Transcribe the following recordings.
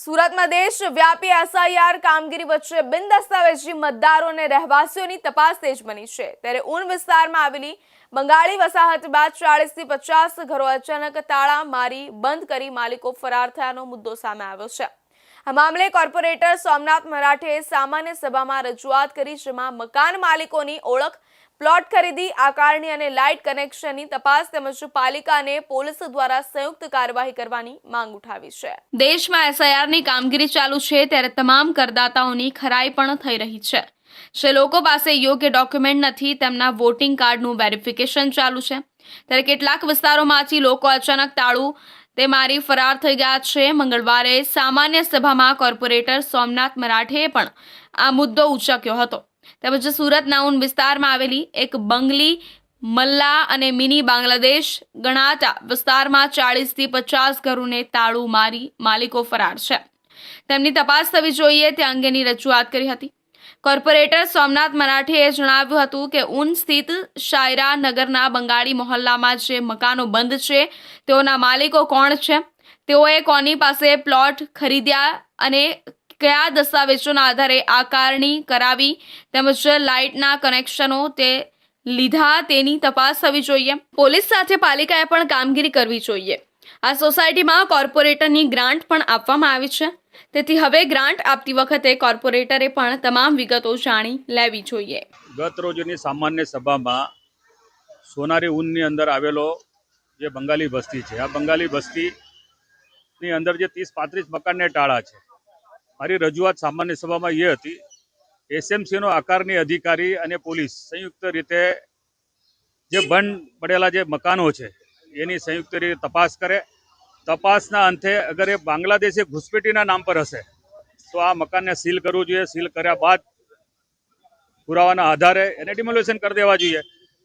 સુરતમાં દેશવ્યાપી એસઆઈઆર કામગીરી વચ્ચે બિનદસ્તાવેજી મતદારો અને રહેવાસીઓની તપાસ તેજ બની છે। ત્યારે ઉન વિસ્તારમાં આવેલી બંગાળી વસાહત બાદ 40 થી 50 ઘરો અચાનક તાળા મારી બંધ કરી માલિકો ફરાર થયાનો મુદ્દો સામે આવ્યો છે। આ મામલે કોર્પોરેટર સોમનાથ મરાઠેએ સામાન્ય સભામાં રજૂઆત કરી, જેમાં મકાન માલિકોની ઓળખ, પ્લોટ ખરીદી, આકારણી અને લાઇટ કનેક્શનની તપાસ તેમજ પાલિકા અને પોલીસ દ્વારા સંયુક્ત કાર્યવાહી કરવાની માંગ ઉઠાવી છે। દેશમાં એસઆઈઆરની કામગીરી ચાલુ છે ત્યારે તમામ કરદાતાઓની ખરાઈ પણ થઈ રહી છે। જે લોકો પાસે યોગ્ય ડોક્યુમેન્ટ નથી તેમના વોટિંગ કાર્ડનું વેરિફિકેશન ચાલુ છે। ત્યારે કેટલાક વિસ્તારોમાંથી લોકો અચાનક તાળું તે મારી ફરાર થઈ ગયા છે। મંગળવારે સામાન્ય સભામાં કોર્પોરેટર સોમનાથ મરાઠેએ પણ આ મુદ્દો ઉચક્યો હતો। તેમજ સુરતના ઉન વિસ્તારમાં આવેલી એક બંગલી, મલ્લા અને મિની બાંગ્લાદેશ ગણાતા વિસ્તારમાં 40 થી 50 ઘરોને તાળું મારી માલિકો ફરાર છે, તેમની તપાસ થવી જોઈએ તે અંગેની રજૂઆત કરી હતી। કોર્પોરેટર સોમનાથ મરાઠેએ જણાવ્યું હતું કે ઉન સ્થિત શાયરા નગરના બંગાળી મહોલ્લામાં જે મકાનો બંધ છે તેઓના માલિકો કોણ છે, તેઓએ કોની પાસે પ્લોટ ખરીદ્યા અને કયા દસ્તાવેજોના આધારે આકારણી કરાવી તેમજ લાઇટના કનેક્શનો તે લીધા તેની તપાસ થવી જોઈએ। પોલીસ સાથે પાલિકાએ પણ કામગીરી કરવી જોઈએ। આ સોસાયટીમાં કોર્પોરેટરની ગ્રાન્ટ પણ આપવામાં આવી છે, તેથી હવે ગ્રાન્ટ આપતી વખતે કોર્પોરેટરે પણ તમામ વિગતો જાણી લેવી જોઈએ। ગત રોજની સામાન્ય સભામાં સોનારી ઉનની અંદર આવેલો જે બંગાળી બસ્તી છે, આ બંગાળી બસ્તીની અંદર જે 30-35 મકાનને ટાળા છે। મારી રજૂઆત સામાન્ય સભામાં એ હતી, એસએમસીનો આકારની અધિકારી અને પોલીસ સંયુક્ત રીતે જે બંધ પડેલા જે મકાનો છે એની સંયુક્ત રીતે તપાસ કરે। તપાસના અંતે અગર એ બાંગ્લાદેશી ઘૂસપેઠીના નામ પર હશે તો આ મકાનને સીલ કરવું જોઈએ। સીલ કર્યા બાદ પુરાવાના આધારે એને ડિમોલિશન કરી દેવા જોઈએ।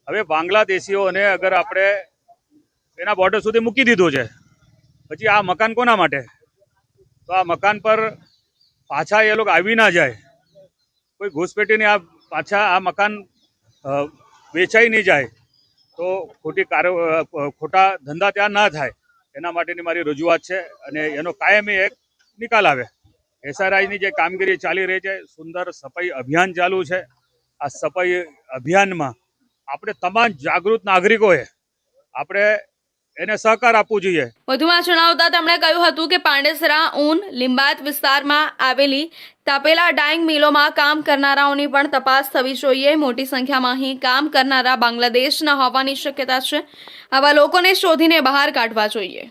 હવે બાંગ્લાદેશીઓને અગર આપણે એના બોર્ડર સુધી મૂકી દીધું છે, પછી આ મકાન કોના માટે? તો આ મકાન પર પાછા એ લોકો આવી ના જાય, કોઈ ઘૂસપેઠીને આ પાછા આ મકાન વેચાઈ નહીં જાય, તો ખોટા ધંધા ત્યાં ના થાય, એના માટેની મારી રજૂઆત છે અને એનો કાયમી એક નિકાલ આવે। એસઆરઆઈની જે કામગીરી ચાલી રહી છે, સુંદર સફાઈ અભિયાન ચાલુ છે। આ સફાઈ અભિયાનમાં આપણે તમામ જાગૃત નાગરિકોએ આપણે એને સહકાર આપવું જોઈએ। વધુમાં જણાવતા તેમણે કહ્યું હતું કે પાંડેસરા, ઉન, લિંબાયત વિસ્તારમાં આવેલી તાપેલા ડાઇંગ મિલોમાં કામ કરનારાઓની પણ તપાસ થવી જોઈએ। મોટી સંખ્યામાં અહીં કામ કરનારા બાંગ્લાદેશના હોવાની શક્યતા છે। આવા લોકોને શોધીને બહાર કાઢવા જોઈએ।